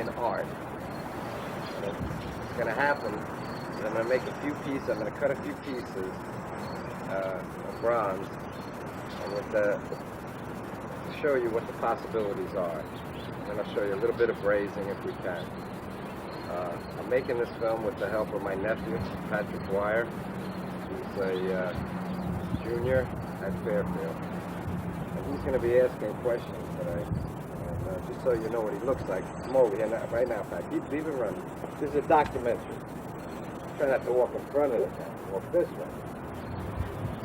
in art. And it's going to happen. And I'm going to make a few pieces. I'm going to cut a few pieces of bronze, and to show you what the possibilities are. And I'll show you a little bit of brazing if we can. I'm making this film with the help of my nephew, Patrick Dwyer. He's a junior at Fairfield. And he's going to be asking questions today. And just so you know what he looks like, come over here right now, Pat. Keep leaving running. This is a documentary. Try not to walk in front of it. Walk this way.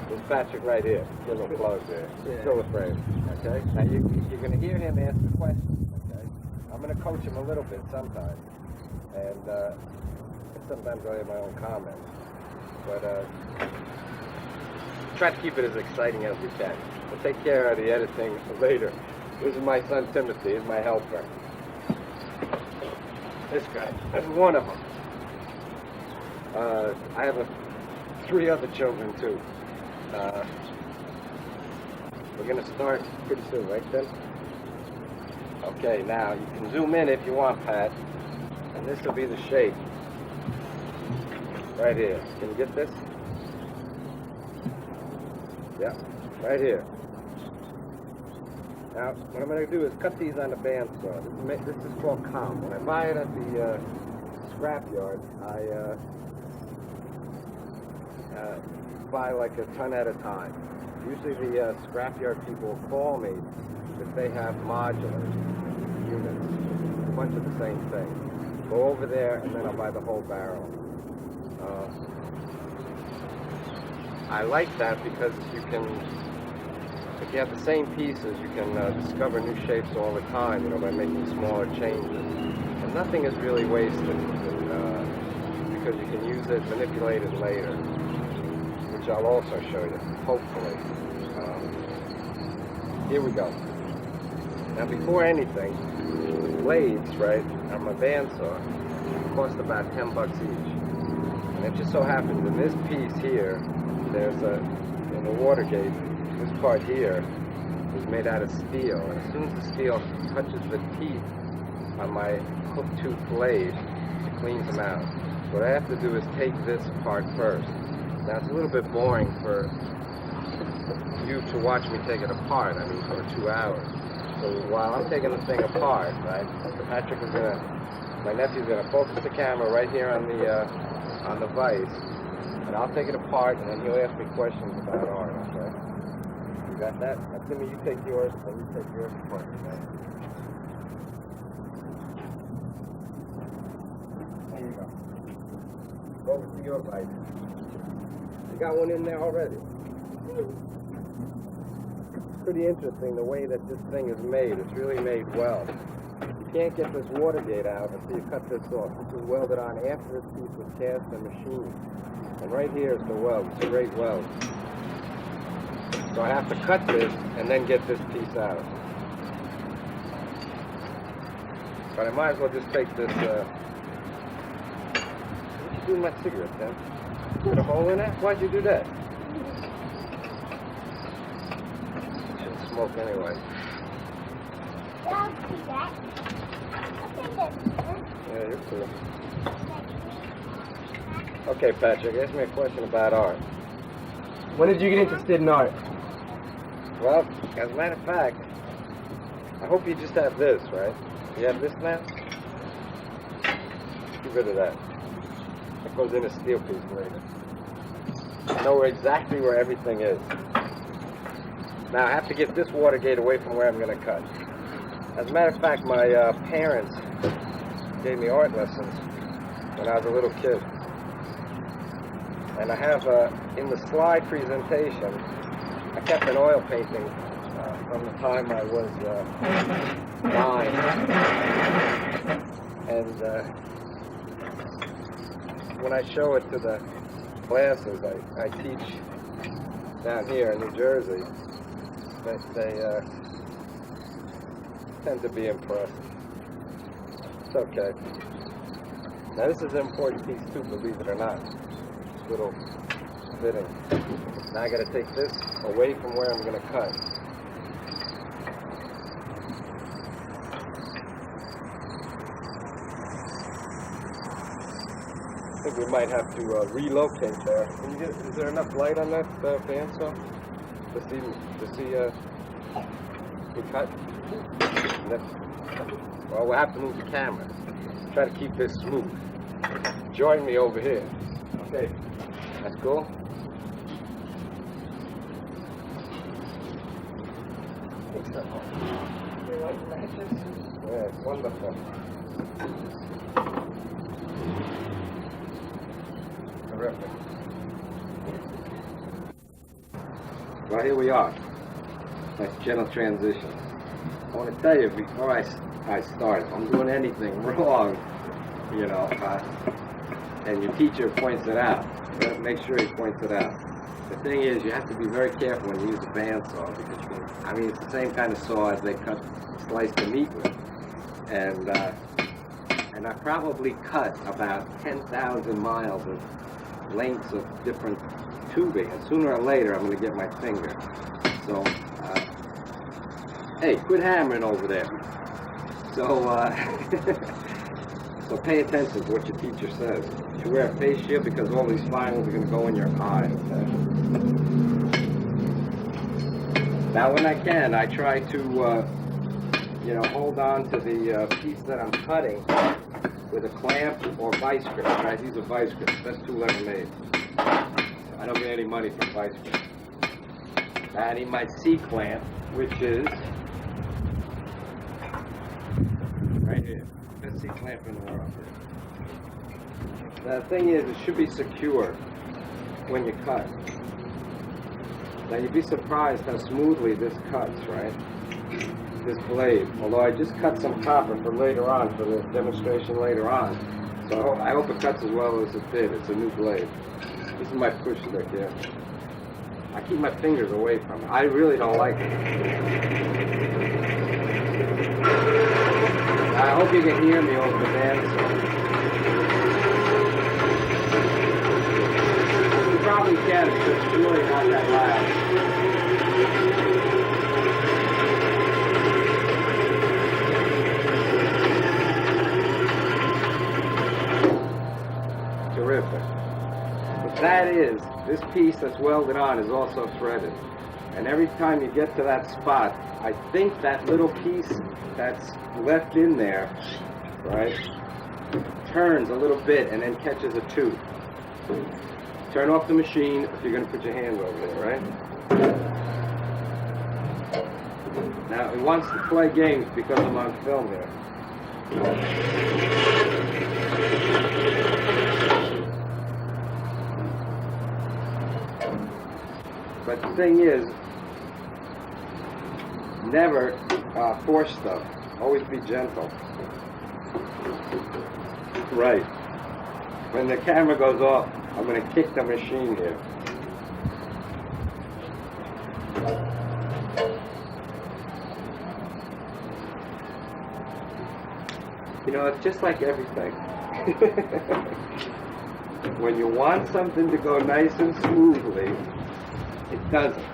There's Patrick right here. Get a little close there. Yeah. Still afraid. Okay? Now you're going to hear him ask the questions. Okay? I'm going to coach him a little bit sometimes. And sometimes I have my own comments. But try to keep it as exciting as we can. We'll take care of the editing later. This is my son Timothy. He's my helper. This guy. That's one of them. I have 3 other children too. We're going to start pretty soon, right, Tim? Okay, now you can zoom in if you want, Pat. And this will be the shape. Right here. Can you get this? Yeah, right here. Now, what I'm going to do is cut these on the bandsaw. This is called comb. When I buy it at the scrapyard, I buy like a ton at a time. Usually the scrapyard people call me if they have modular units, a bunch of the same thing. Go over there and then I'll buy the whole barrel. I like that because you can, if you have the same pieces, you can discover new shapes all the time, you know, by making smaller changes. And nothing is really wasted because you can use it, manipulate it later, which I'll also show you, hopefully. Here we go. Now before anything, the blades, right, on my bandsaw cost about $10 each. And it just so happens in this piece here, there's in the water gate, this part here is made out of steel. And as soon as the steel touches the teeth on my hook tooth blade, it cleans them out. So what I have to do is take this apart first. Now it's a little bit boring for you to watch me take it apart, I mean for 2 hours. So while I'm taking the thing apart, right, Patrick is my nephew's gonna focus the camera right here on the vise, and I'll take it apart and then he'll ask me questions about art, okay? You got that? Now, Timmy, you take yours, and you take yours apart, okay? There you go. Go over to your vise. You got one in there already. It's pretty interesting the way that this thing is made. It's really made well. You can't get this water gate out until you cut this off. This was welded on after this piece was cast and machined. And right here is the weld. It's a great weld. So I have to cut this and then get this piece out. But I might as well just take this. What you do with my cigarette, Tim? Put a hole in it? Why'd you do that? Shouldn't smoke anyway. Yeah, you're cool. Okay, Patrick, ask me a question about art. When did you get interested in art? Well, as a matter of fact, I hope you just have this, right? You have this now? Get rid of that. That goes in a steel piece later. I know exactly where everything is. Now, I have to get this water gate away from where I'm going to cut. As a matter of fact, my parents gave me art lessons when I was a little kid. And I have, in the slide presentation, I kept an oil painting from the time I was 9. And when I show it to the classes, I teach down here in New Jersey, they tend to be impressed. It's okay. Now this is an important piece too, believe it or not. Little fitting. Now I got to take this away from where I'm going to cut. think we might have to relocate there. Is there enough light on that bandsaw to see the cut? Well, we'll have to move the cameras. Try to keep this smooth. Join me over here. Okay, that's cool. Yeah, it's wonderful. Terrific. Well, here we are. Nice gentle transition. I want to tell you before I start, if I'm doing anything wrong, you know, and your teacher points it out, make sure he points it out. The thing is, you have to be very careful when you use a bandsaw because you can, I mean, it's the same kind of saw as they slice the meat with. And I probably cut about 10,000 miles of lengths of different tubing, and sooner or later I'm going to get my finger. So, hey, quit hammering over there. So, so pay attention to what your teacher says. You wear a face shield because all these finals are going to go in your eye. Okay? Now, when I can, I try to, you know, hold on to the piece that I'm cutting with a clamp or vice grip. Right? These are vice grips. That's 2-lever made. I don't get any money from vice grips. I need my C-clamp, which is right here. Best C-clamp in the world. Now, the thing is, it should be secure when you cut. Now, you'd be surprised how smoothly this cuts, right? This blade. Although I just cut some copper for later on, for the demonstration later on. So I hope it cuts as well as it did. It's a new blade. This is my push stick here. I keep my fingers away from it. I really don't like it. I hope you can hear me over the bandsaw. You probably can, because it's really not that loud. Terrific. But that is, this piece that's welded on is also threaded. And every time you get to that spot, I think that little piece that's left in there, right, turns a little bit and then catches a tooth. Turn off the machine if you're going to put your hand over there, right? Now, it wants to play games because I'm on film here. But the thing is, never force stuff. Always be gentle. Right. When the camera goes off, I'm going to kick the machine here. You know, it's just like everything. When you want something to go nice and smoothly, it doesn't.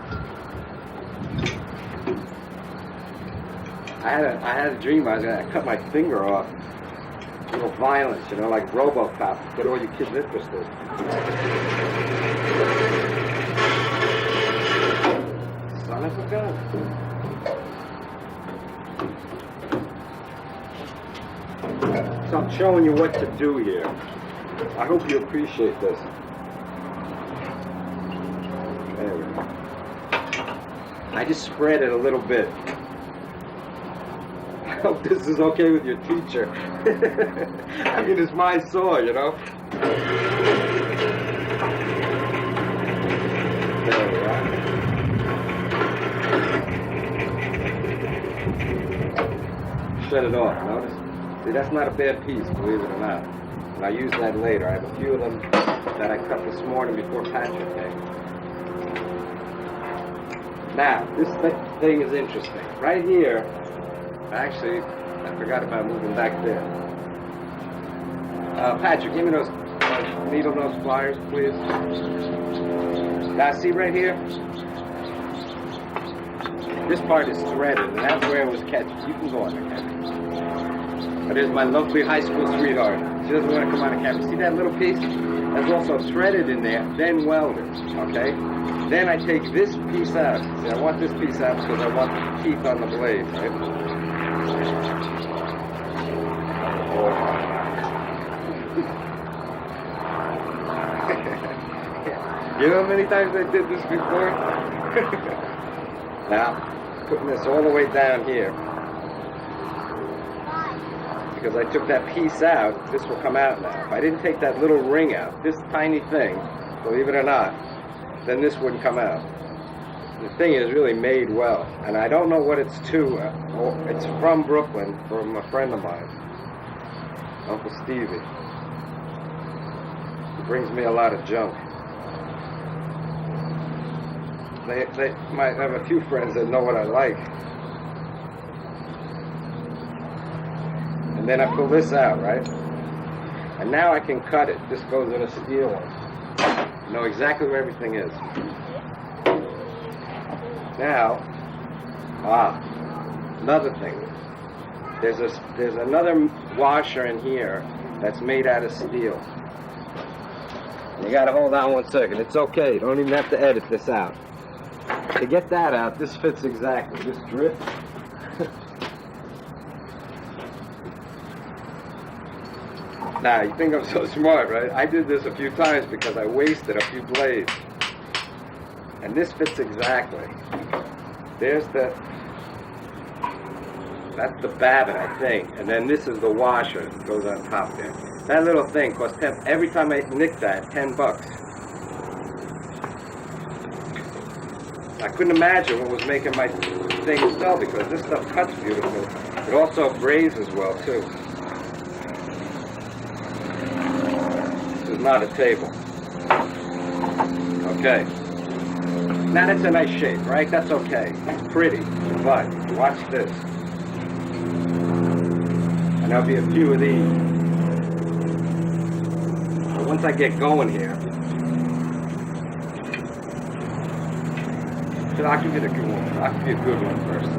I had a dream I was going to cut my finger off. A little violence, you know, like RoboCop. Get all you kids interested. Son of a gun. So I'm showing you what to do here. I hope you appreciate this. There we go. I just spread it a little bit. I hope this is okay with your teacher. I mean, it's my saw, you know. There we are. Shut it off, notice? See, that's not a bad piece, believe it or not. And I use that later. I have a few of them that I cut this morning before Patrick came. Now, this thing is interesting. Right here, actually, I forgot about moving back there. Patrick, give me those needle nose pliers, please. Now, see right here? This part is threaded, and that's where it was catching. You can go on there, Patrick. But here's my lovely high school sweetheart. She doesn't want to come on the camera. See that little piece? That's also threaded in there, then welded, okay? Then I take this piece out. See, I want this piece out because I want the teeth on the blade, right? You know how many times I did this before? Now, putting this all the way down here. Because I took that piece out, this will come out now. If I didn't take that little ring out, this tiny thing, believe it or not, then this wouldn't come out. The thing is really made well. And I don't know what it's to. It's from Brooklyn, from a friend of mine, Uncle Stevie. He brings me a lot of junk. They might have a few friends that know what I like. And then I pull this out, right? And now I can cut it. This goes in a steel one. I know exactly where everything is. Now, another thing. There's another washer in here that's made out of steel. You gotta hold on 1 second. It's okay. You don't even have to edit this out. To get that out, this fits exactly. This drip. Now, you think I'm so smart, right? I did this a few times because I wasted a few blades. And this fits exactly. That's the babbitt, I think. And then this is the washer that goes on top there. That little thing costs every time I nick that, $10. I couldn't imagine what was making my thing dull because this stuff cuts beautifully. It also abrades well, too. This is not a table. Okay. Now that's a nice shape, right? That's okay. It's pretty. But watch this. And there'll be a few of these. But once I get going here, I'll give you the good one. I'll give you a good one first.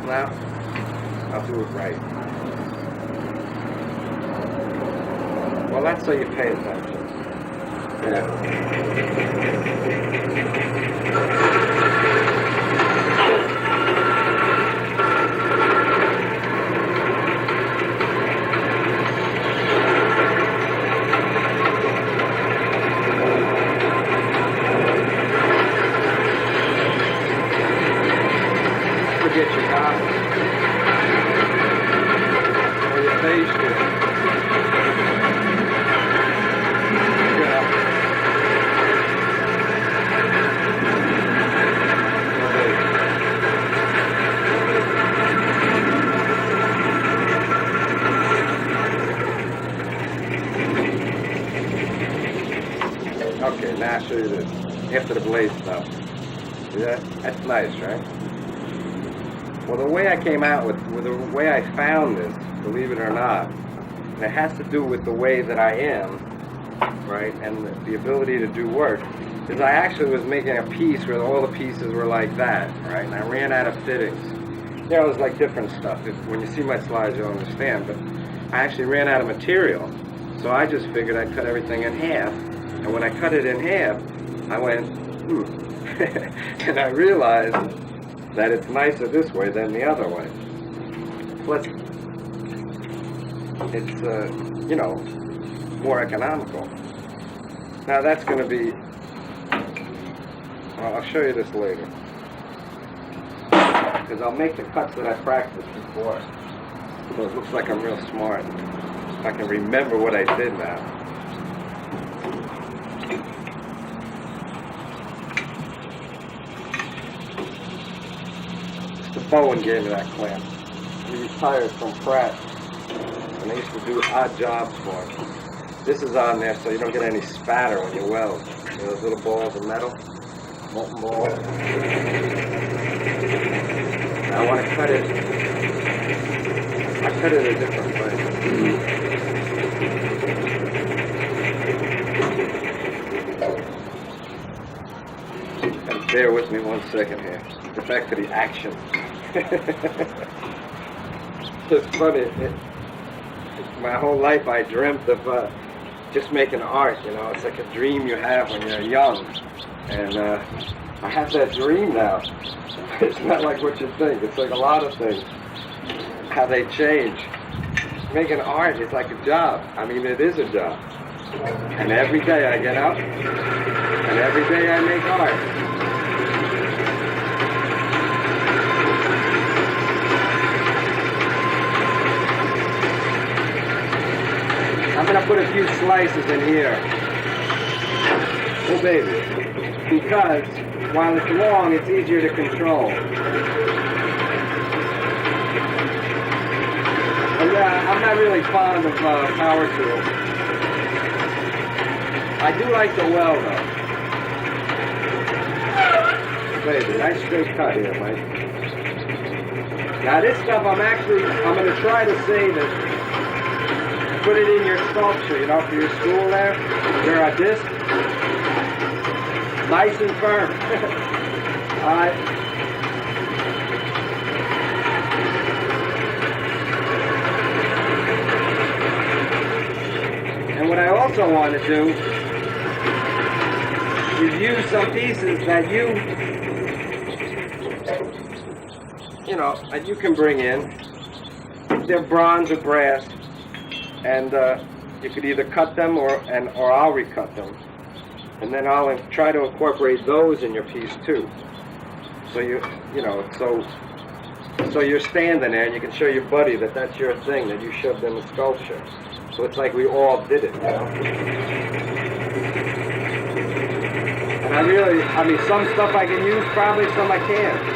Now, I'll do it right. Well, that's so you pay attention. Yeah. Forget your goggles. Or your face shield. Okay, now I'll show you this. After the blade stuff. See that? That's nice, right? Well, the way I came out with the way I found this, believe it or not, and it has to do with the way that I am, right, and the ability to do work, is I actually was making a piece where all the pieces were like that, right, and I ran out of fittings. You know, it was like different stuff. When you see my slides, you'll understand, but I actually ran out of material, so I just figured I'd cut everything in half, and when I cut it in half, I went, and I realized that it's nicer this way than the other way. Plus, it's, you know, more economical. Now that's going to be, well, I'll show you this later. Because I'll make the cuts that I practiced before. So it looks like I'm real smart. If I can remember what I did now. Bowen gave me that clamp. He retired from Pratt, and they used to do odd jobs for him. This is on there so you don't get any spatter when you weld. You know, those little balls of metal, molten balls. Now I want to cut it. I cut it a different way. And bear with me 1 second here. Get back to the action. It's funny. My whole life I dreamt of just making art, you know. It's like a dream you have when you're young. And I have that dream now. It's not like what you think. It's like a lot of things, how they change. Making art is like a job. I mean, it is a job. And every day I get up, and every day I make art. I'm going to put a few slices in here. Oh, baby. Because while it's long, it's easier to control. But yeah, I'm not really fond of power tools. I do like the well, though. Baby, nice straight cut here, Mike. Now this stuff I'm going to try to save it. Put it in your sculpture, you know, for your stool there. Your disc. Nice and firm. Alright. And what I also want to do is use some pieces that that you can bring in. They're bronze or brass. And you could either cut them or I'll recut them. And then I'll try to incorporate those in your piece too. So so you're standing there and you can show your buddy that that's your thing, that you shoved in the sculpture. So it's like we all did it, you know? And I mean, some stuff I can use, probably some I can't.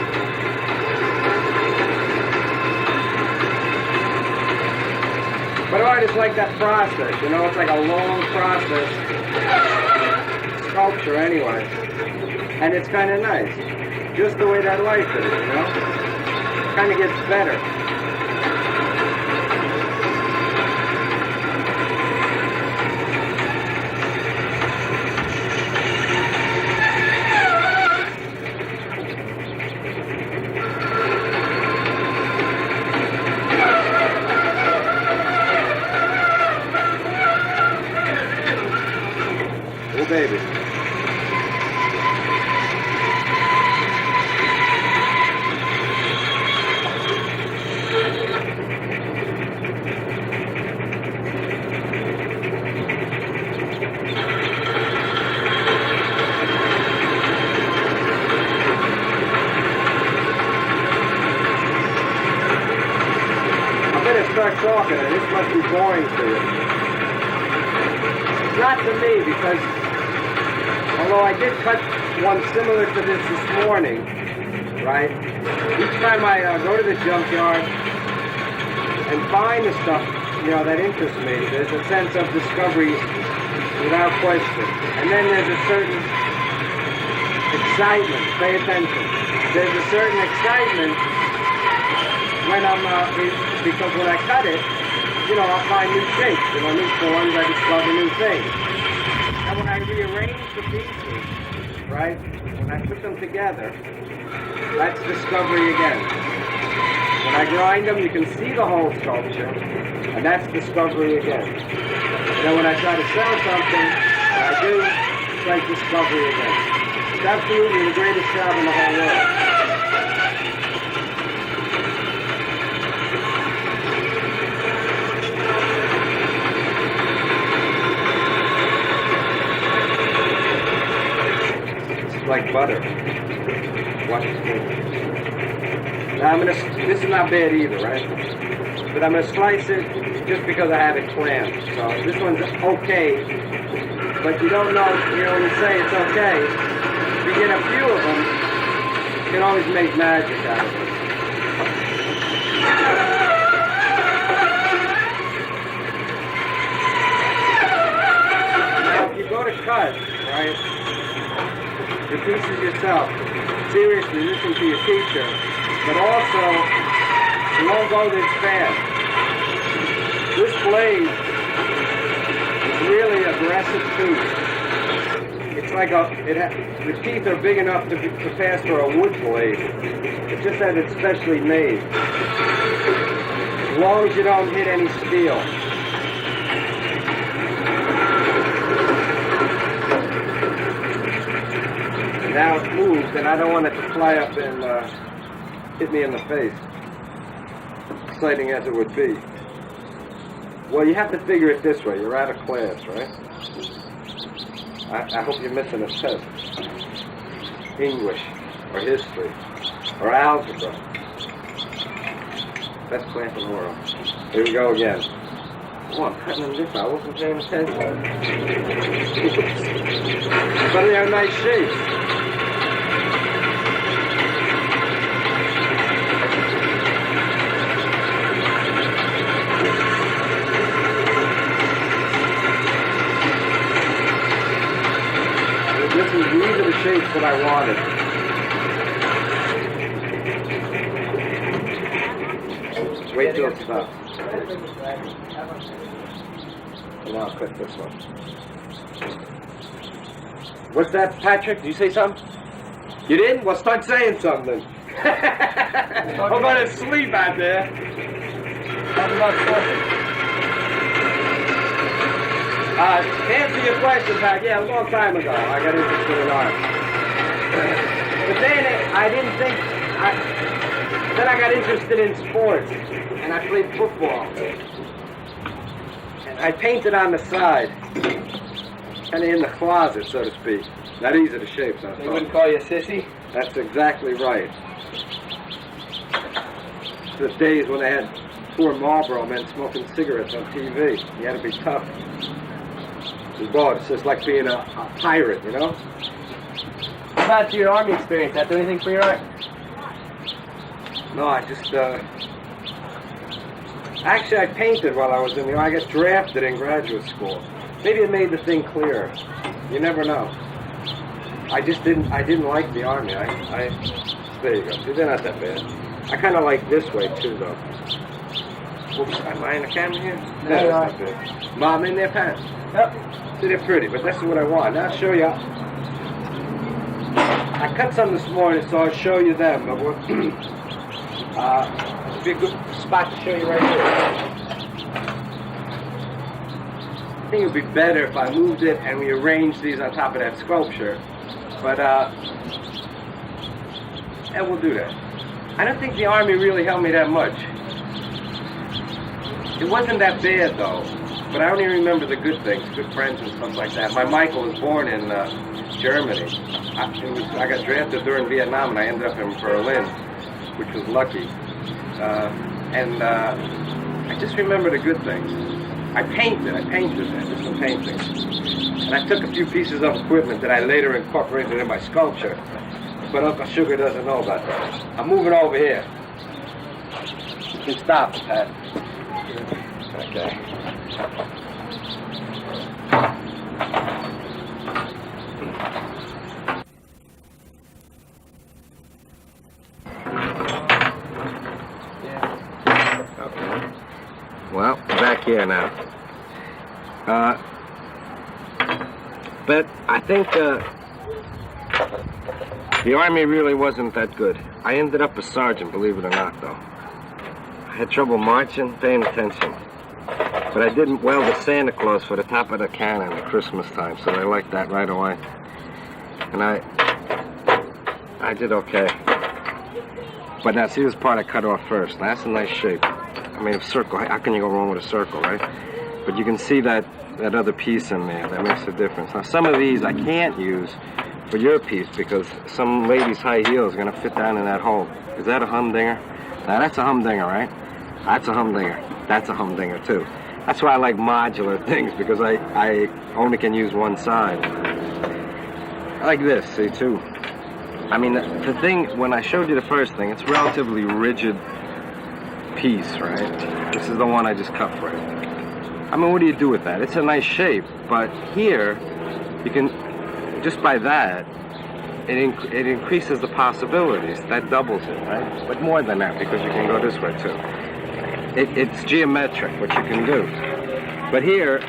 But art is like that process, you know, it's like a long process. Sculpture anyway. And it's kind of nice. Just the way that life is, you know? It kind of gets better. Baby. I'm going to start talking, and this must be boring to you. Not to me, because although I did cut one similar to this morning, right? Each time I go to the junkyard and find the stuff, you know, that interests me, there's a sense of discovery without question. And then there's a certain excitement. Pay attention. There's a certain excitement when because when I cut it, you know, I'll find new shapes, you know, new forms, I discover new things. And when I rearrange the pieces, right, when I put them together, that's discovery again. When I grind them, you can see the whole sculpture, and that's discovery again. And then when I try to sell something, what I do, it's like discovery again. It's absolutely the greatest job in the whole world. Like butter. Watch this. Now this is not bad either, right? But I'm gonna slice it just because I have it planned. So this one's okay, but you don't know, you know, when you say it's okay, if you get a few of them, you can always make magic out of it. Now if you go to cut, right? The pieces yourself. Seriously, listen to your teacher. But also, you won't go this fast. This blade is really aggressive tooth. It's like the teeth are big enough to pass for a wood blade. It's just that it's specially made. as long as you don't hit any steel. And now it's moved, and I don't want it to fly up and hit me in the face, exciting as it would be. Well, you have to figure it this way. You're out of class, right? I hope you're missing a test. English, or history, or algebra. Best class in the world. Here we go again. Oh, I'm cutting them this. I wasn't paying attention. But they are nice shapes. These are the shapes that I wanted. Wait till it stops. And now I'll cut this one. What's that, Patrick? Did you say something? You didn't? Well, start saying something. How about it sleep out there? Talk about something. To answer your question, Pat, yeah, a long time ago, I got interested in art. But then I didn't think, then I got interested in sports, and I played football. And I painted on the side, kind of in the closet, so to speak. Now these are the shapes I was They wouldn't call you a sissy? That's exactly right. The days when they had poor Marlboro men smoking cigarettes on TV. You had to be tough. It's just like being a pirate, you know? How about your Army experience? That do anything for your art? No, I just, actually I painted while I was in the Army. I got drafted in graduate school. Maybe it made the thing clearer. You never know. I didn't like the Army. There you go. See, they're not that bad. I kind of like this way too, though. Oops, am I in the camera here? No, that's not good. Mom, in their pants. Yep. See, they're pretty, but this is what I want. Now I'll show you. I cut some this morning, so I'll show you them. But it'd be a good spot to show you right here. I think it would be better if I moved it and we arranged these on top of that sculpture. But, and we'll do that. I don't think the Army really helped me that much. It wasn't that bad, though. But I only remember the good things, good friends and stuff like that. My Michael was born in Germany. I got drafted during Vietnam, and I ended up in Berlin, which was lucky. I just remember the good things. I painted. I did some paintings. And I took a few pieces of equipment that I later incorporated in my sculpture. But Uncle Sugar doesn't know about that. I'm moving over here. You can stop, Pat. Okay. Well, back here now. But I think the Army really wasn't that good. I ended up a sergeant, believe it or not, though. I had trouble marching, paying attention. But I did well with Santa Claus for the top of the cannon at Christmas time, so I liked that right away. And I did okay. But now, see this part I cut off first. Now, that's a nice shape. I mean, a circle. How can you go wrong with a circle, right? But you can see that other piece in there. That makes a difference. Now, some of these I can't use for your piece because some lady's high heel is going to fit down in that hole. Is that a humdinger? Now, that's a humdinger, right? That's a humdinger. That's a humdinger, too. That's why I like modular things, because I only can use one side. I like this, see, too. I mean, the thing, when I showed you the first thing, it's a relatively rigid piece, right? This is the one I just cut for it. I mean, what do you do with that? It's a nice shape, but here, you can, just by that, it increases the possibilities. That doubles it, right? But more than that, because you can go this way, too. It's geometric, what you can do. But here,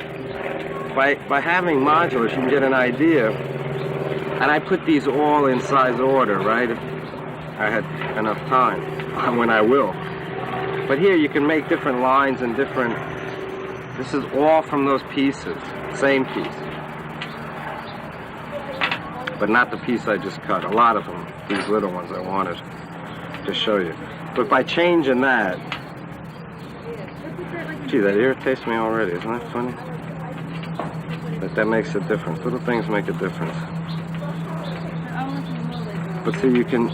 by having modulars, you can get an idea. And I put these all in size order, right? If I had enough time, when I will. But here you can make different lines and different, this is all from those pieces, same piece. But not the piece I just cut. A lot of them, these little ones I wanted to show you. But by changing that, gee, that irritates me already. Isn't that funny? That makes a difference. Little things make a difference. But see, you can.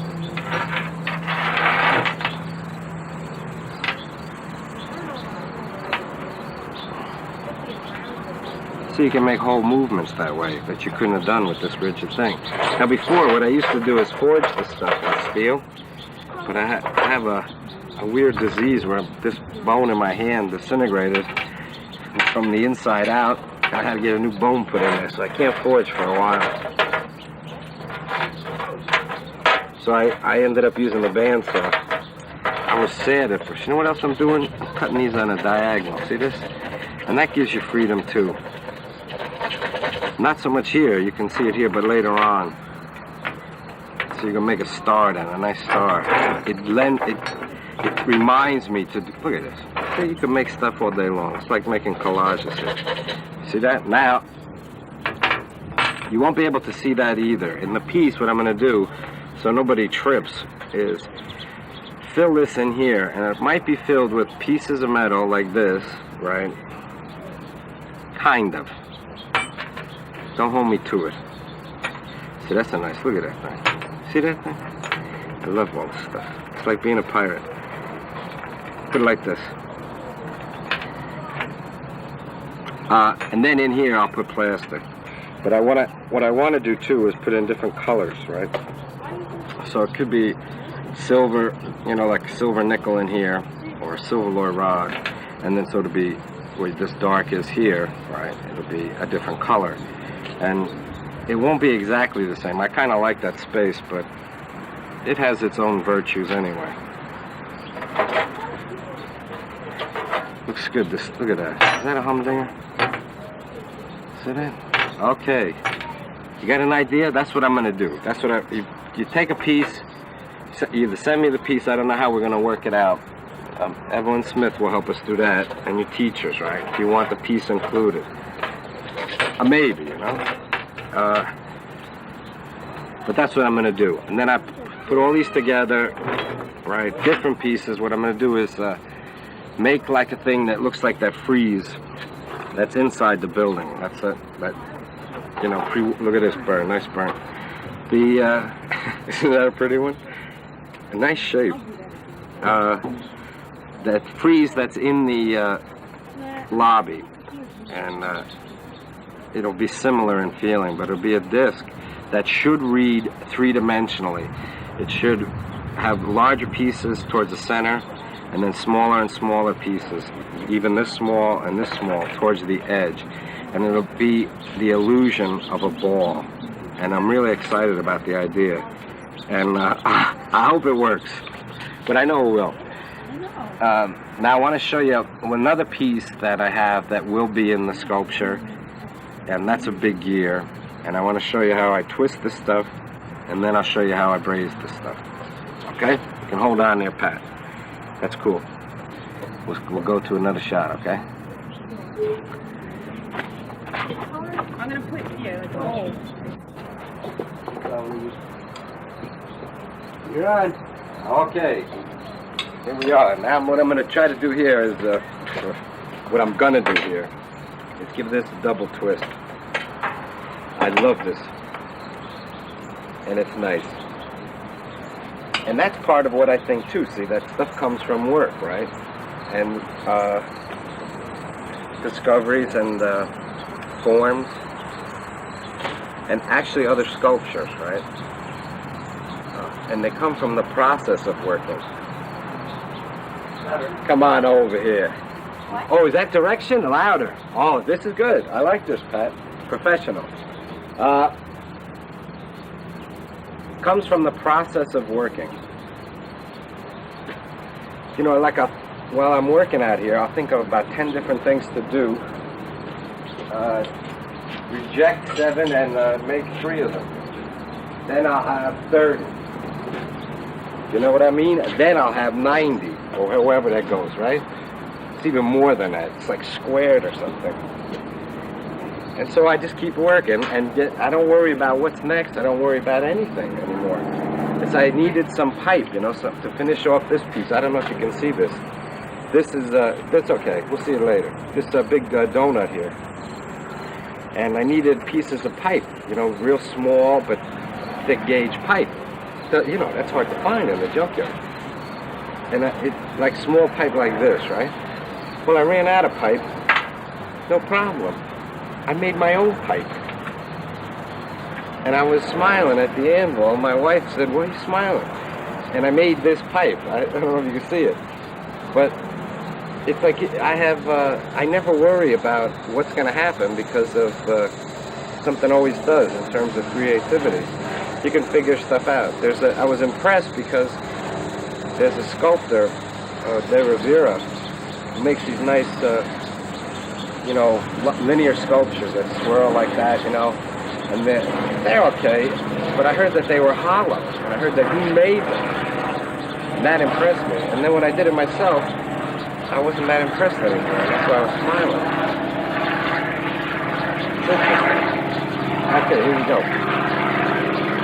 So you can make whole movements that way that you couldn't have done with this rigid thing. Now before, what I used to do is forge the stuff with steel, but I have a weird disease where this bone in my hand disintegrated from the inside out. I had to get a new bone put in there, so I can't forge for a while. So I ended up using the bandsaw. I was sad at first. You know what else I'm doing? I'm cutting these on a diagonal. See this? And that gives you freedom too. Not so much here, you can see it here, but later on. So you can make a star then, a nice star. It reminds me to, look at this. See, you can make stuff all day long. It's like making collages here. See that? Now, you won't be able to see that either. In the piece, what I'm gonna do, so nobody trips, is fill this in here, and it might be filled with pieces of metal like this, right? Kind of. Don't hold me to it. See, that's a nice, look at that thing. See that thing? I love all this stuff. It's like being a pirate. Put it like this. And then in here I'll put plastic. But what I want to do too is put in different colors, right? So it could be silver, you know, like silver nickel in here, or a silver rod, and then so it'll be where this dark is here, right? It'll be a different color. And it won't be exactly the same. I kind of like that space, but it has its own virtues anyway. Looks good. This, look at that. Is that a humdinger? See that? Okay. You got an idea? That's what I'm going to do. That's what you take a piece, you either send me the piece, I don't know how we're going to work it out. Evelyn Smith will help us do that, and your teachers, right? If you want the piece included. Maybe, you know. But that's what I'm going to do. And then I put all these together, right? Different pieces. What I'm going to do is make like a thing that looks like that frieze that's inside the building. That's that, you know, look at this burn. Nice burn. Isn't that a pretty one? A nice shape. That frieze that's in the lobby. And it'll be similar in feeling, but it'll be a disc that should read three-dimensionally. It should have larger pieces towards the center, and then smaller and smaller pieces, even this small and this small, towards the edge. And it'll be the illusion of a ball. And I'm really excited about the idea. And I hope it works, but I know it will. Now I want to show you another piece that I have that will be in the sculpture, and that's a big gear. And I want to show you how I twist this stuff, and then I'll show you how I braise this stuff. Okay? You can hold on there, Pat. That's cool. We'll go to another shot, okay? I'm gonna put here like a hole. You're on. Okay. Here we are. Now what I'm going to try to do here is, what I'm going to do here is give this a double twist. I love this. And it's nice. And that's part of what I think too. See, that stuff comes from work, right? And discoveries and forms. And actually other sculptures, right? And they come from the process of working. Come on over here. What? Oh, is that direction? Louder. Oh, this is good. I like this, Pat. Professional. Comes from the process of working. You know, like while I'm working out here, I'll think of about 10 different things to do. Reject 7 and make 3 of them. Then I'll have 30. You know what I mean? Then I'll have 90. or however that goes, right? It's even more than that. It's like squared or something. And so I just keep working, and I don't worry about what's next. I don't worry about anything anymore. I needed some pipe, you know, to finish off this piece. I don't know if you can see this. This is, that's okay. We'll see it later. This is a big donut here. And I needed pieces of pipe, you know, real small but thick gauge pipe. So, you know, that's hard to find in the junkyard. And like small pipe like this, right? Well, I ran out of pipe. No problem. I made my own pipe. And I was smiling at the anvil. My wife said, "Why are you smiling?" And I made this pipe. I don't know if you can see it. But it's like I never worry about what's going to happen because of something always does in terms of creativity. You can figure stuff out. I was impressed because there's a sculptor, De Rivera, who makes these nice, you know, linear sculptures that swirl like that, you know. And they're okay, but I heard that they were hollow, and I heard that he made them. And that impressed me. And then when I did it myself, I wasn't that impressed anymore. That's why I was smiling. Okay, here we go.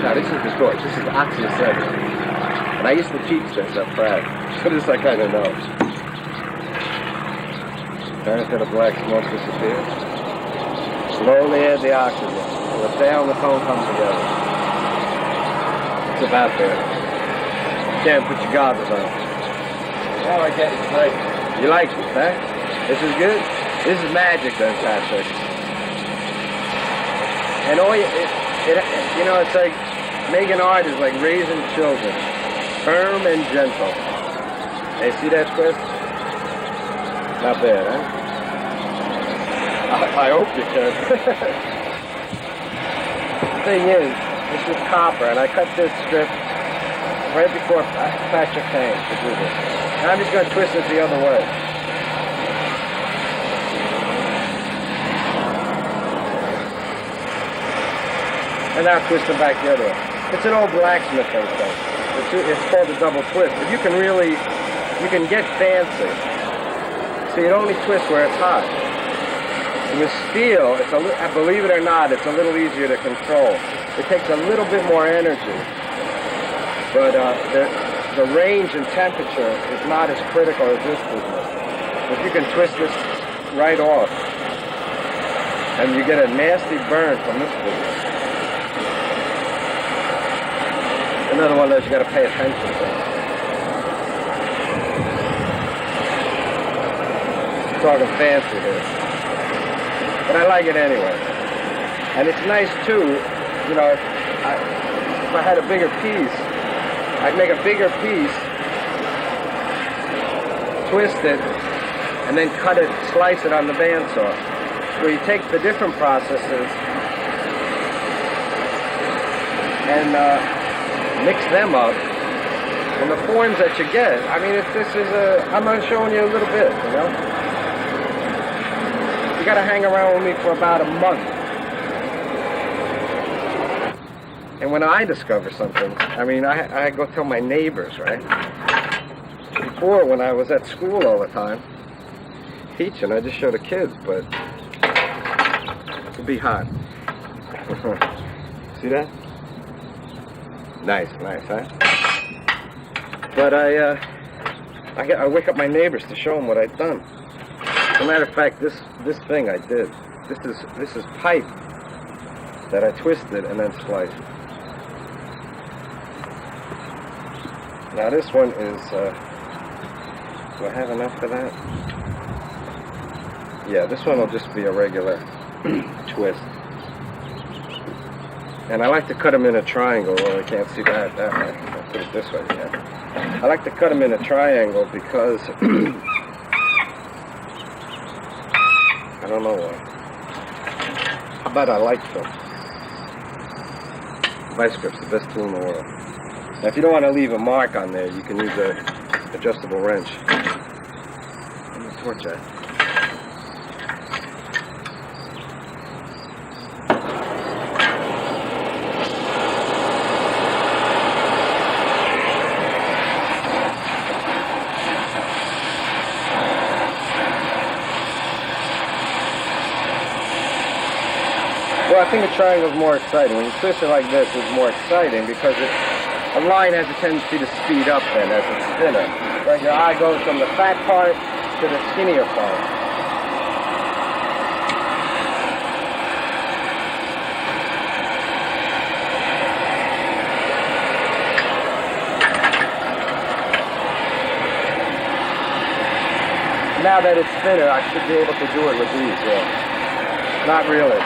Now this is the torch. This is Oxy 7. And I used to teach this at Pratt, so this I kind of know. Turn it to the black smoke disappears. Slowly add the oxygen. The tail and the cone come together. It's about there. You can't put your goggles on. Oh, I get it. Great. You like it, huh? This is good? This is magic, then, Patrick. And all you know, it's like making art is like raising children. Firm and gentle. Hey, see that twist? Not bad, huh? I hope you can. Thing is, this is copper, and I cut this strip right before Patrick came to do this. And I'm just going to twist it the other way. And now twist it back the other way. It's an old blacksmithing thing. It's called a double twist, but you can get fancy. See, it only twists where it's hot. With steel, believe it or not, it's a little easier to control. It takes a little bit more energy, but the range and temperature is not as critical as this business. If you can twist this right off, and you get a nasty burn from this business. Another one that you got to pay attention to. I'm talking fancy here. But I like it anyway. And it's nice too, you know, if I had a bigger piece, I'd make a bigger piece, twist it, and then cut it, slice it on the bandsaw. Where you take the different processes and mix them up, and the forms that you get, I mean, I'm showing you a little bit, you know? You gotta hang around with me for about a month. And when I discover something, I mean, I go tell my neighbors, right? Before, when I was at school all the time, teaching, I just show the kids, but it could be hot. See that? Nice, huh? But I wake up my neighbors to show them what I've done. As a matter of fact, this thing I did, this is pipe that I twisted and then spliced. Now this one is, do I have enough for that? Yeah, this one will just be a regular twist. And I like to cut them in a triangle. Well, I can't see that way. I'll put it this way, yeah. I like to cut them in a triangle because I don't know why. How about I like them? Vice grip's the best tool in the world. Now, if you don't want to leave a mark on there, you can use an adjustable wrench. Let me torch that. Well, I think a triangle is more exciting. When you twist it like this, it's more exciting because a line has a tendency to speed up then as it's thinner. Right? Your eye goes from the fat part to the skinnier part. Now that it's thinner, I should be able to do it with these, yeah. Not really.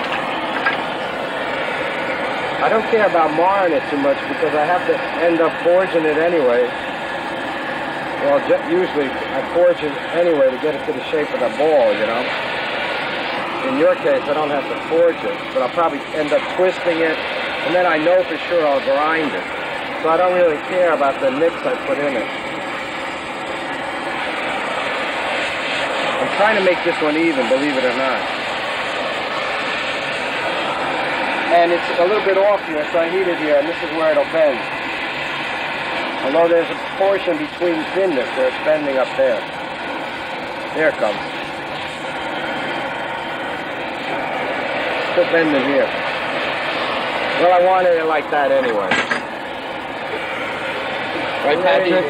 I don't care about marring it too much because I have to end up forging it anyway. Well, usually I forge it anyway to get it to the shape of the ball, you know. In your case, I don't have to forge it, but I'll probably end up twisting it, and then I know for sure I'll grind it. So I don't really care about the nicks I put in it. I'm trying to make this one even, believe it or not. And it's a little bit off here, so I heat it here, and this is where it'll bend. Although there's a portion between thinness where it's bending up there. There it comes. Still bending here. Well, I wanted it like that anyway. Right, Patrick?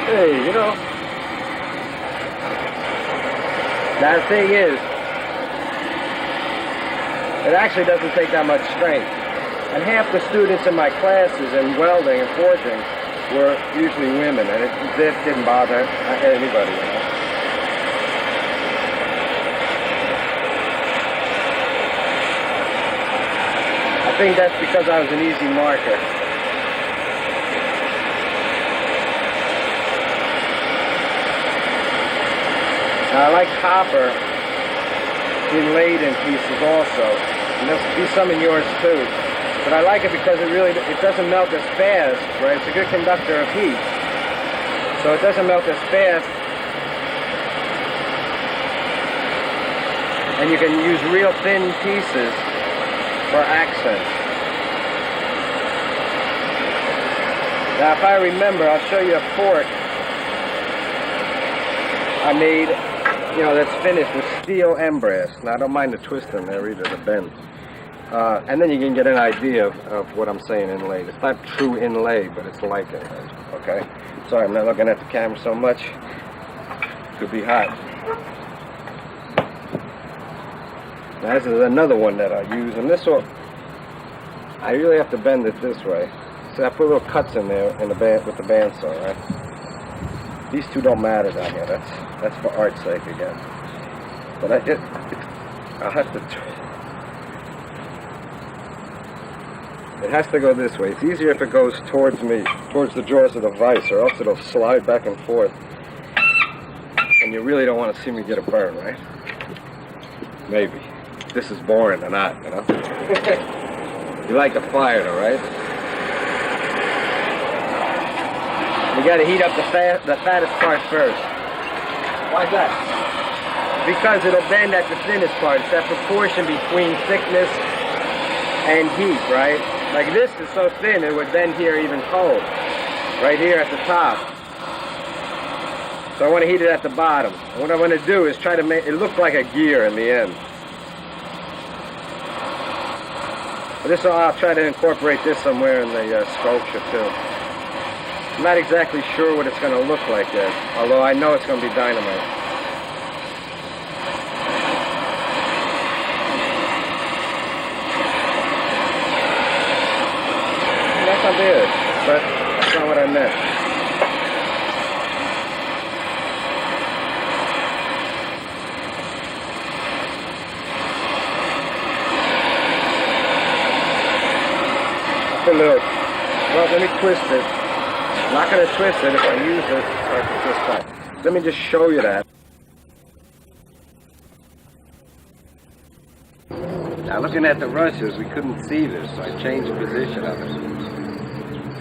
Hey, you know. Now the thing is, it actually doesn't take that much strength. And half the students in my classes in welding and forging were usually women, and it didn't bother anybody, you know. I think that's because I was an easy marker. Now I like copper inlaid in pieces also, and there'll be some in yours too. But I like it because it doesn't melt as fast, right? It's a good conductor of heat, so it doesn't melt as fast, and you can use real thin pieces for accents. Now, if I remember, I'll show you a fork I made. You know, that's finished with steel and brass. Now, I don't mind the twist in there either, the bend. And then you can get an idea of what I'm saying inlaid. It's not true inlay, but it's like inlay, okay? Sorry, I'm not looking at the camera so much. Could be hot. Now, this is another one that I use, and this one, I really have to bend it this way. So I put little cuts in there in the band, with the bandsaw, right? These two don't matter down here. That's for art's sake again. But I'll have to. It has to go this way. It's easier if it goes towards me, towards the drawers of the vise, or else it'll slide back and forth. And you really don't want to see me get a burn, right? Maybe. This is boring or not, you know? You like the fire though, right? You gotta heat up the fattest part first. Why's that? Because it'll bend at the thinnest part. It's that proportion between thickness and heat, right? Like this is so thin it would bend here even cold. Right here at the top. So I want to heat it at the bottom. And what I want to do is try to make it look like a gear in the end. But this, I'll try to incorporate this somewhere in the sculpture too. I'm not exactly sure what it's going to look like yet, although I know it's going to be dynamite. That's not bad, but that's not what I meant. It's a little, well, let me twist it. I'm not going to twist it if I use it like this time. Let me just show you that. Now looking at the rushes, we couldn't see this, so I changed the position of it.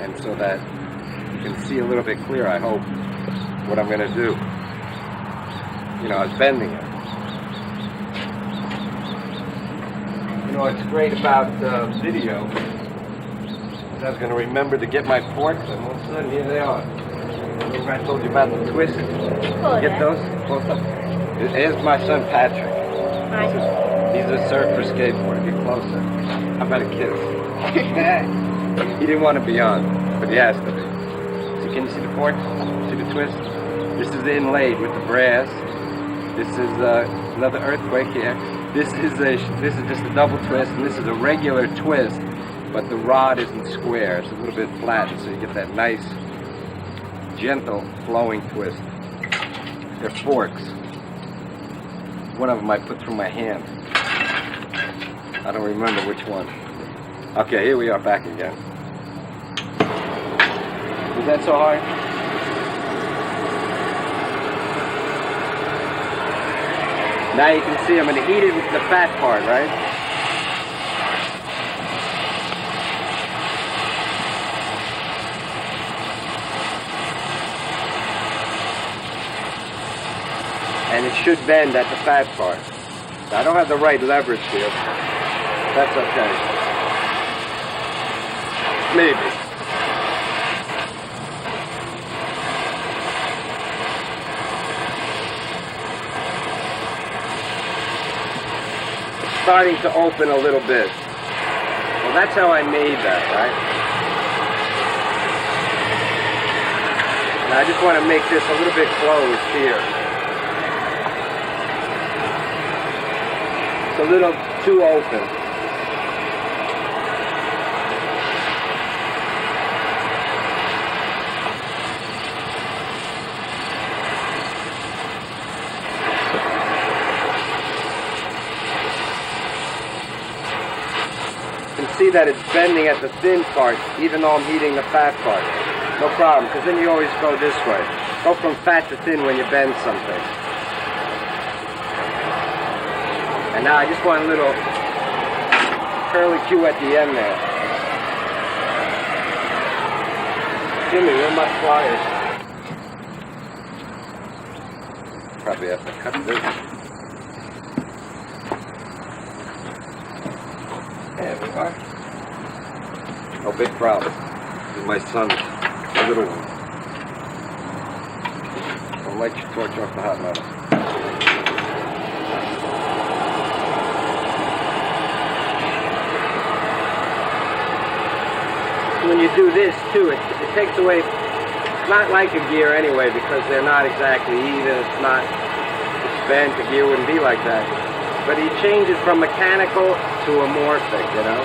And so that you can see a little bit clearer, I hope, what I'm going to do. You know, I was bending it. You know what's great about video? I was going to remember to get my forks, and all of a sudden, here they are. Remember I told you about the twist? Get those? Close up. Here's my son, Patrick. Hi. He's a surfer skateboarder. Get closer. How about a kiss? He didn't want to be on, but he has to be. So can you see the fork? See the twist? This is inlaid with the brass. This is another earthquake here. This is just a double twist, and this is a regular twist, but the rod isn't square. It's a little bit flat, so you get that nice, gentle, flowing twist. They're forks. One of them I put through my hand. I don't remember which one. Okay, here we are back again. Was that so hard? Now you can see I'm going to heat it with the fat part, right? And it should bend at the fat part. Now, I don't have the right leverage here. That's okay. Maybe. It's starting to open a little bit. Well, that's how I made that, right? Now I just want to make this a little bit closed here. It's a little too open. You can see that it's bending at the thin part, even though I'm heating the fat part. No problem, because then you always go this way. Go from fat to thin when you bend something. And now I just want a little curlicue at the end there. Jimmy, where are my pliers? Probably have to cut this. There we are. No big problem. This is my son's, the little one. Don't light your torch off the hot metal. When you do this too, it takes away, it's not like a gear anyway, because they're not exactly even, it's not, it's bent, the gear wouldn't be like that. But he changes from mechanical to amorphic, you know?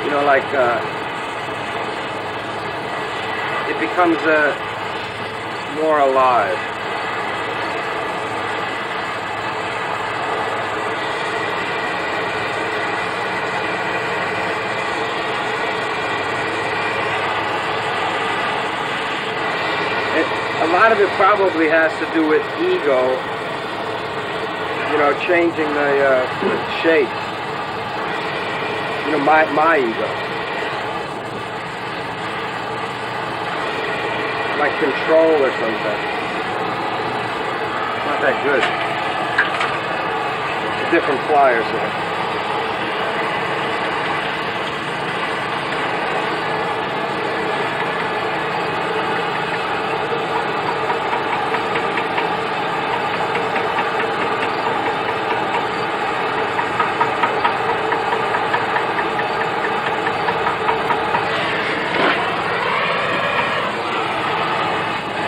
You know, like, it becomes more alive. A lot of it probably has to do with ego. You know, changing the shape. You know, my ego. Like control or something. Not that good. Different pliers here.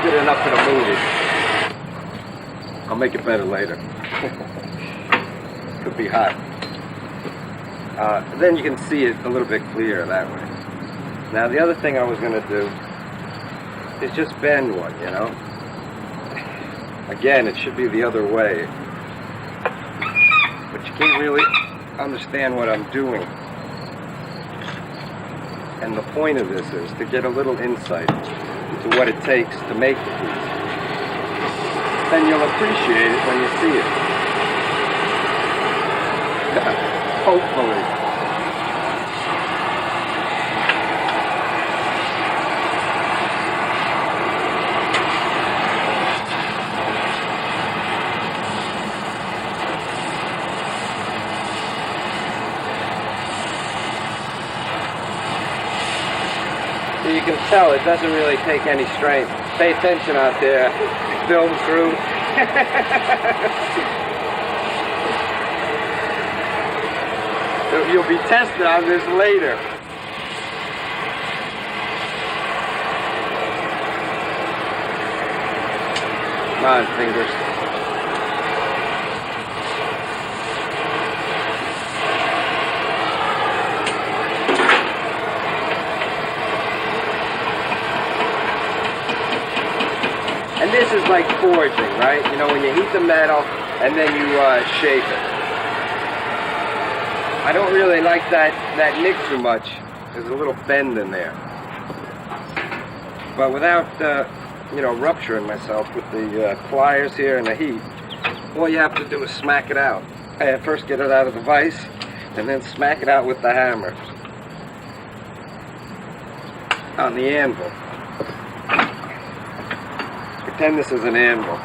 Good enough for the movie. I'll make it better later. Could be hot. Then you can see it a little bit clearer that way. Now the other thing I was going to do is just bend one, you know. Again, it should be the other way. But you can't really understand what I'm doing. And the point of this is to get a little insight into what it takes to make the piece. Then you'll appreciate it when you see it. Hopefully. So you can tell it doesn't really take any strength. Pay attention out there. Film through. You'll be tested on this later. Come on, fingers. And this is like forging, right? You know, when you heat the metal and then you shape it. I don't really like that nick too much. There's a little bend in there. But without, you know, rupturing myself with the pliers here and the heat, all you have to do is smack it out. First get it out of the vise, and then smack it out with the hammer on the anvil. Pretend this is an anvil.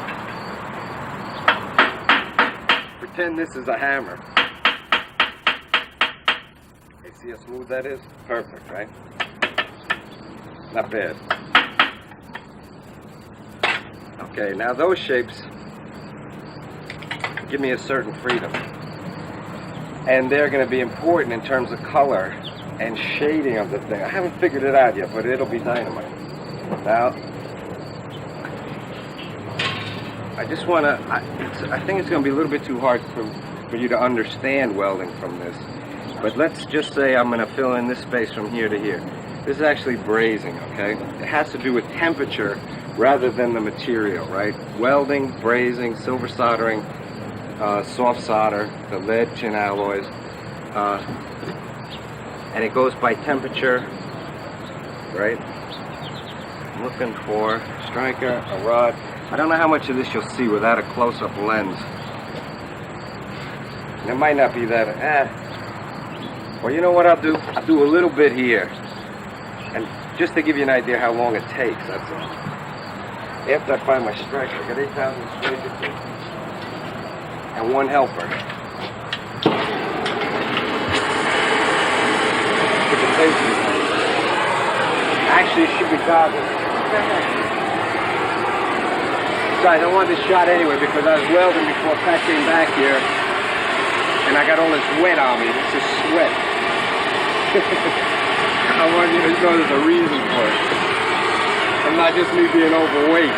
Pretend this is a hammer. You see how smooth that is? Perfect, right? Not bad. Okay, now those shapes give me a certain freedom. And they're going to be important in terms of color and shading of the thing. I haven't figured it out yet, but it'll be dynamite. Now, I just want to, I think it's going to be a little bit too hard for you to understand welding from this. But let's just say I'm going to fill in this space from here to here. This is actually brazing, okay? It has to do with temperature rather than the material, right? Welding, brazing, silver soldering, soft solder, the lead chin alloys, and it goes by temperature, right? I'm looking for a striker, a rod. I don't know how much of this you'll see without a close-up lens. It might not be that, well, you know what I'll do? I'll do a little bit here. And just to give you an idea how long it takes, that's all. After I find my striker, I got 8,000 strikers and one helper. Put the face in. Actually, it should be goggles. Guys, I wanted this shot anyway because I was welding before Pat came back here, and I got all this wet on me. This is sweat. I want you to know there's a reason for it. And not just me being overweight.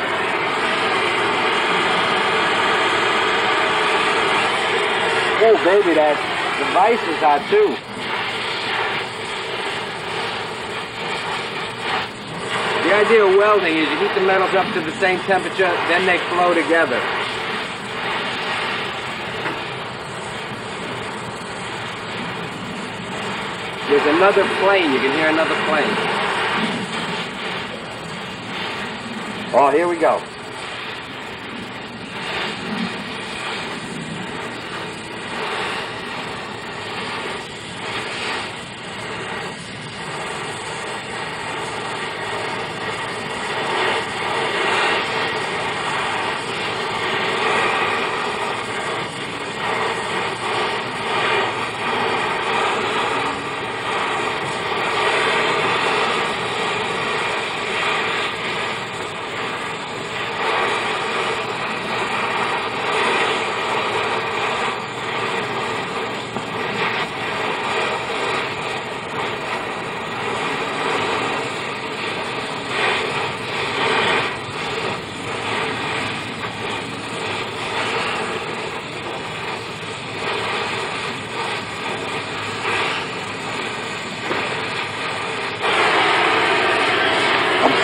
Oh baby, that device is hot too. The idea of welding is you heat the metals up to the same temperature, then they flow together. There's another plane, you can hear another plane. Oh, here we go.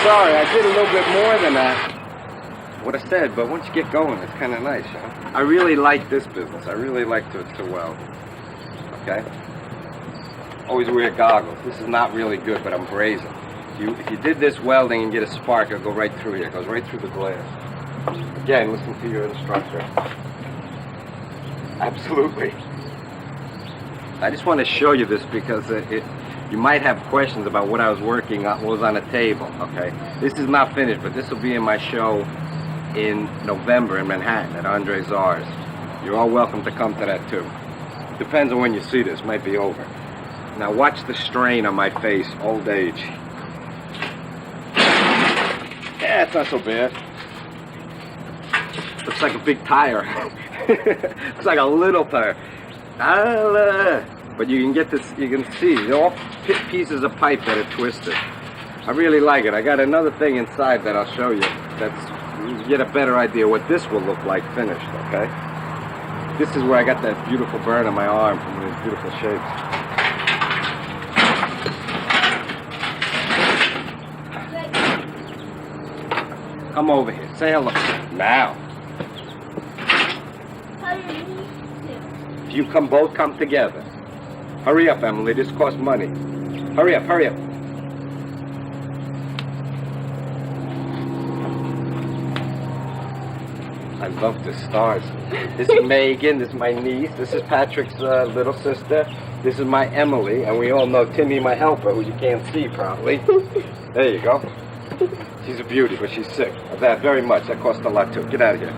Sorry, I did a little bit more than that, what I said, but once you get going, it's kind of nice, you know? I really like this business. I really like to weld, okay? Always wear goggles. This is not really good, but I'm brazing. If you did this welding and get a spark, it'll go right through here. It goes right through the glass. Again, listen to your instructor. Absolutely. I just want to show you this because you might have questions about what I was working on, what was on the table, okay? This is not finished, but this will be in my show in November in Manhattan at Andre Czar's. You're all welcome to come to that too. Depends on when you see this, might be over. Now watch the strain on my face, old age. Yeah, it's not so bad. Looks like a big tire. Looks like a little tire. but you can get this, you can see, they're all pieces of pipe that are twisted. I really like it. I got another thing inside that I'll show you. You get a better idea what this will look like finished, okay? This is where I got that beautiful burn on my arm from these beautiful shapes. Come over here. Say hello. Now. If you both come together. Hurry up, Emily. This costs money. Hurry up, hurry up. I love the stars. This is Megan, this is my niece, this is Patrick's little sister, this is my Emily, and we all know Timmy, my helper, who you can't see probably. There you go. She's a beauty, but she's sick of that very much. That costs a lot too. Get out of here.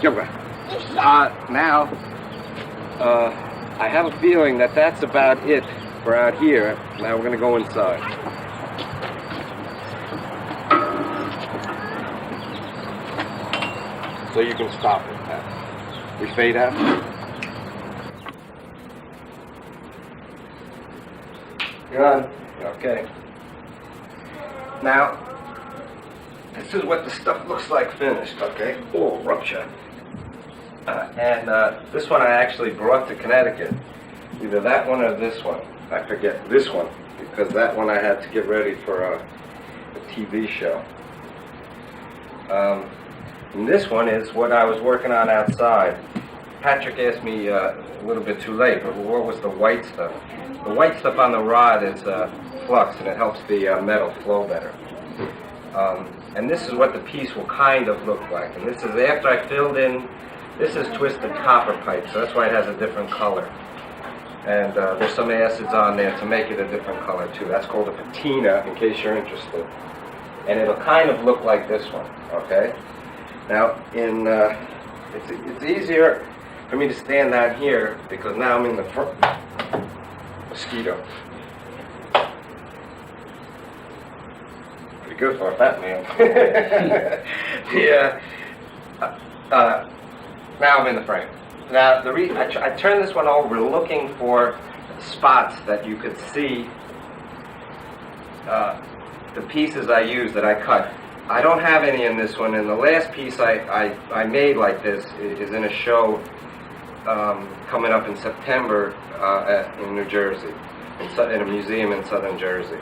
Come on. Now, I have a feeling that that's about it for out here. Now we're going to go inside. So you can stop it. We fade out. You're on. Okay. Now, this is what the stuff looks like finished, okay? Oh, rupture. This one I actually brought to Connecticut. Either that one or this one. I forget. This one, because that one I had to get ready for a TV show. And this one is what I was working on outside. Patrick asked me a little bit too late, but what was the white stuff? The white stuff on the rod is flux, and it helps the metal flow better. And this is what the piece will kind of look like. And this is after I filled in, this is twisted copper pipe, so that's why it has a different color. And there's some acids on there to make it a different color too. That's called a patina, in case you're interested. And it'll kind of look like this one, okay? Now, it's easier for me to stand down here because now I'm in the front. Mosquito. Pretty good for a fat man. Yeah. Now I'm in the frame. Now, I turned this one over looking for spots that you could see the pieces I used that I cut. I don't have any in this one, and the last piece I made like this is in a show coming up in September in New Jersey, in a museum in southern Jersey.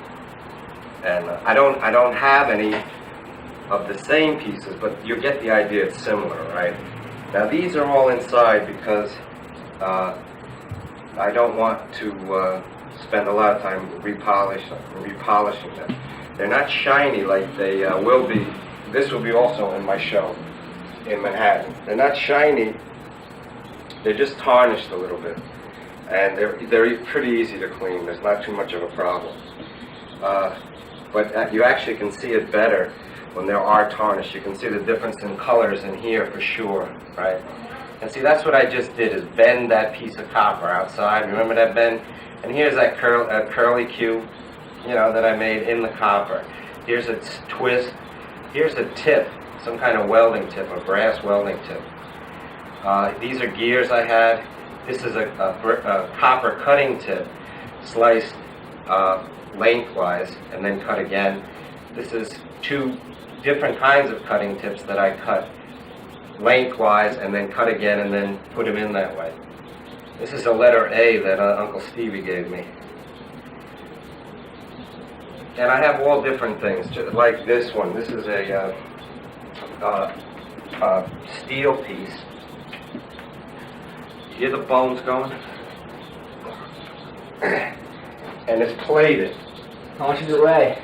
And I don't have any of the same pieces, but you get the idea. It's similar, right? Now these are all inside because I don't want to spend a lot of time repolishing them. They're not shiny like they will be. This will be also in my show in Manhattan. They're not shiny. They're just tarnished a little bit, and they're pretty easy to clean. There's not too much of a problem. But you actually can see it better when there are tarnished. You can see the difference in colors in here for sure, right? And see, that's what I just did, is bend that piece of copper outside. Remember that bend? And here's that curly Q, that I made in the copper. Here's a twist. Here's a tip, some kind of welding tip, a brass welding tip. These are gears I had. This is a copper cutting tip, sliced lengthwise and then cut again. This is two different kinds of cutting tips that I cut lengthwise and then cut again and then put them in that way. This is a letter A that Uncle Stevie gave me. And I have all different things, just like this one. This is a steel piece. You hear the bones going? And it's plated. How much does it weigh?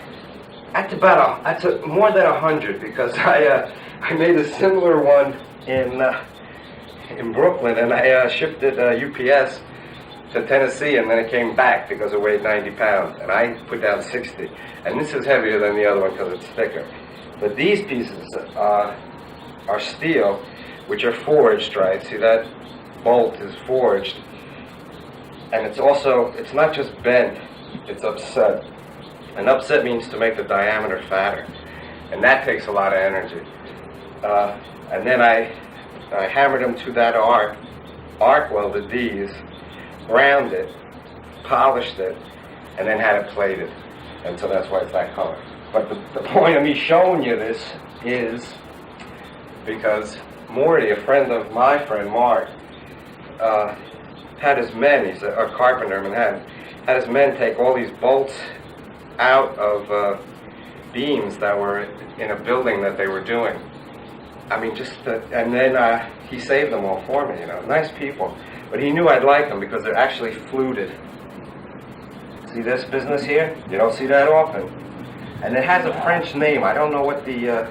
That's more than 100 because I made a similar one in Brooklyn, and I shipped it UPS to Tennessee, and then it came back because it weighed 90 pounds, and I put down 60. And this is heavier than the other one because it's thicker. But these pieces are steel, which are forged, right? See, that bolt is forged, and it's not just bent, it's upset. And upset means to make the diameter fatter, and that takes a lot of energy. And then I hammered them to that arc welded these, ground it, polished it, and then had it plated. And so that's why it's that color. But the point of me showing you this is because Morty, a friend of my friend Mark, had his men, he's a carpenter in Manhattan, had his men take all these bolts out of beams that were in a building that they were doing. I mean, and then he saved them all for me, you know. Nice people. But he knew I'd like them because they're actually fluted. See this business here? You don't see that often. And it has a French name. I don't know what the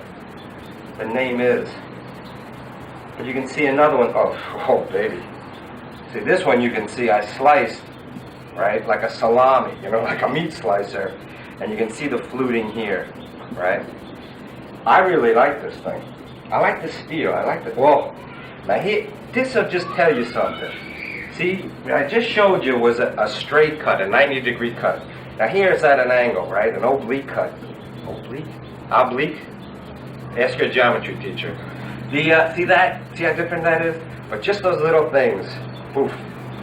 name is. But you can see another one. Oh, baby. See, this one you can see I sliced, right, like a salami, you know, like a meat slicer. And you can see the fluting here, right? I really like this thing. I like the steel. I like the... Whoa. Now here, this will just tell you something. See, what I just showed you was a straight cut, a 90-degree cut. Now here it's at an angle, right? An oblique cut. Oblique? Oblique? Ask your geometry teacher. See that? See how different that is? But just those little things. Poof.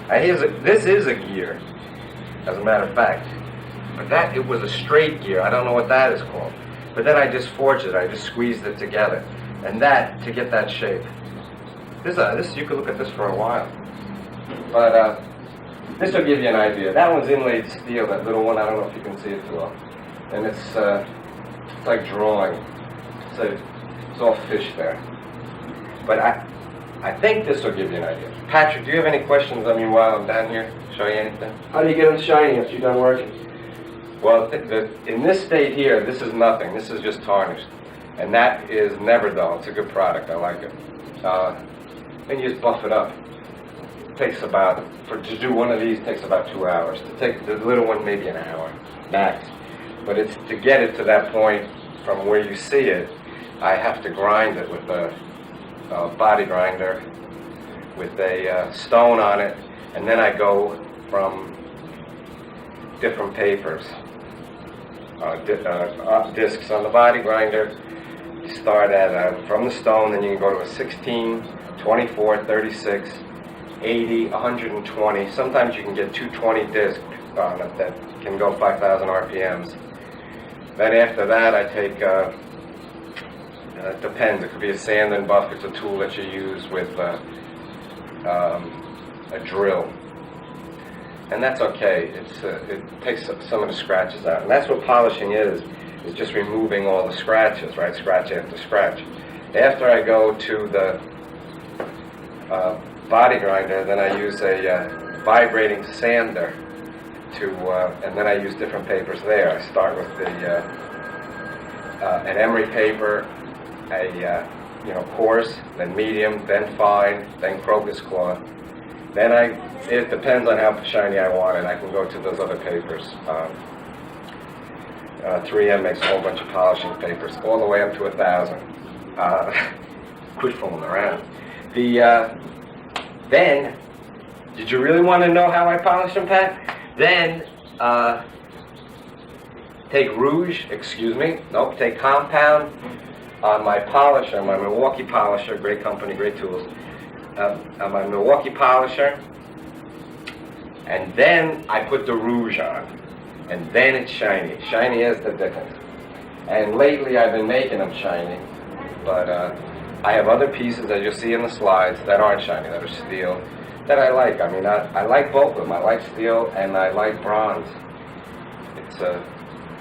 Now this is a gear, as a matter of fact. But it was a straight gear. I don't know what that is called. But then I just forged it. I just squeezed it together. And that, to get that shape. This you could look at this for a while. But this will give you an idea. That one's inlaid steel, that little one. I don't know if you can see it too well. And it's like drawing. So it's all fish there. But I think this will give you an idea. Patrick, do you have any questions on me while I'm down here? Show you anything? How do you get them shiny after you're done working? Well, in this state here, this is nothing. This is just tarnished. And that is never dull. It's a good product. I like it. Then you just buff it up. It takes to do one of these takes about 2 hours. To take the little one, maybe an hour, max. But it's to get it to that point from where you see it, I have to grind it with a body grinder with a stone on it, and then I go from different papers, discs on the body grinder. You start at from the stone, then you can go to a 16, 24, 36, 80, 120. Sometimes you can get 220 discs on it that can go 5,000 RPMs. Then after that, I take, it depends, it could be a sand and buff. It's a tool that you use with a drill. And that's okay. It takes some of the scratches out. And that's what polishing is just removing all the scratches, right? Scratch after scratch. After I go to the body grinder, then I use a vibrating sander and then I use different papers there. I start with an emery paper, coarse, then medium, then fine, then crocus cloth. Then it depends on how shiny I want it. I can go to those other papers. 3M makes a whole bunch of polishing papers, all the way up to 1,000. Quit fooling around. Then, did you really want to know how I polish them, Pat? Then, take take compound on my polisher, my Milwaukee polisher, great company, great tools. On my Milwaukee polisher, and then I put the rouge on, and then it's shiny. Shiny is the difference. And lately I've been making them shiny, but I have other pieces, as you'll see in the slides, that aren't shiny, that are steel, that I like. I mean, I like both of them. I like steel and I like bronze.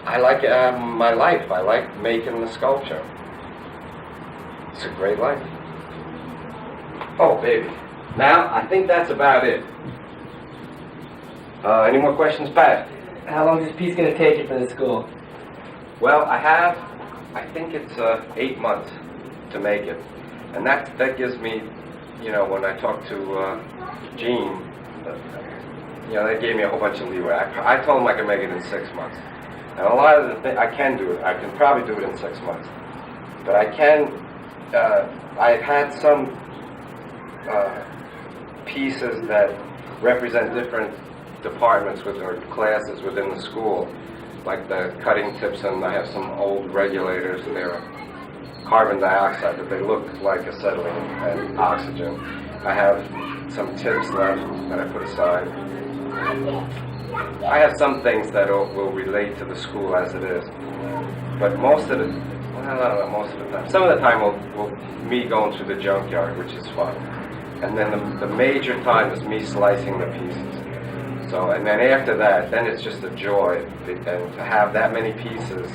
I like my life. I like making the sculpture. It's a great life. Oh, baby. Now, I think that's about it. Any more questions, Pat? How long is this piece going to take you for the school? Well, I think it's 8 months to make it. And that gives me, when I talked to Gene, they gave me a whole bunch of leeway. I told them I could make it in 6 months. And a lot of the things, I can do it. I can probably do it in 6 months. But I've had some pieces that represent different departments or classes within the school, like the cutting tips, and I have some old regulators, and they're carbon dioxide, but they look like acetylene and oxygen. I have some tips left that I put aside. I have some things that will relate to the school as it is, but most of the, well, I don't know, most of the time. Some of the time will me going through the junkyard, which is fun, and then the major time is me slicing the pieces. So, and then after that, then it's just a joy, and to have that many pieces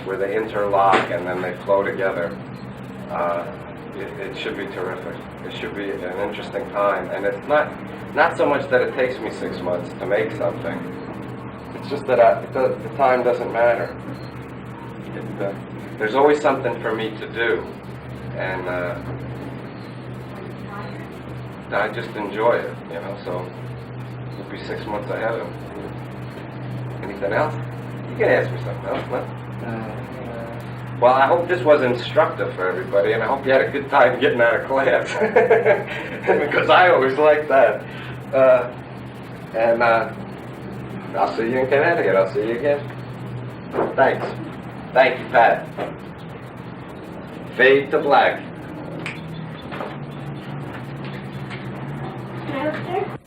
where they interlock and then they flow together. It should be terrific. It should be an interesting time, and it's not so much that it takes me 6 months to make something. It's just that the time doesn't matter. There's always something for me to do, and I just enjoy it, you know. So we'll be 6 months ahead of them. Anything else? You can ask me something else, no? Well, I hope this was instructive for everybody, and I hope you had a good time getting out of class. Because I always like that. And I'll see you in Connecticut. I'll see you again. Thanks. Thank you, Pat. Fade to black. Can I upstairs?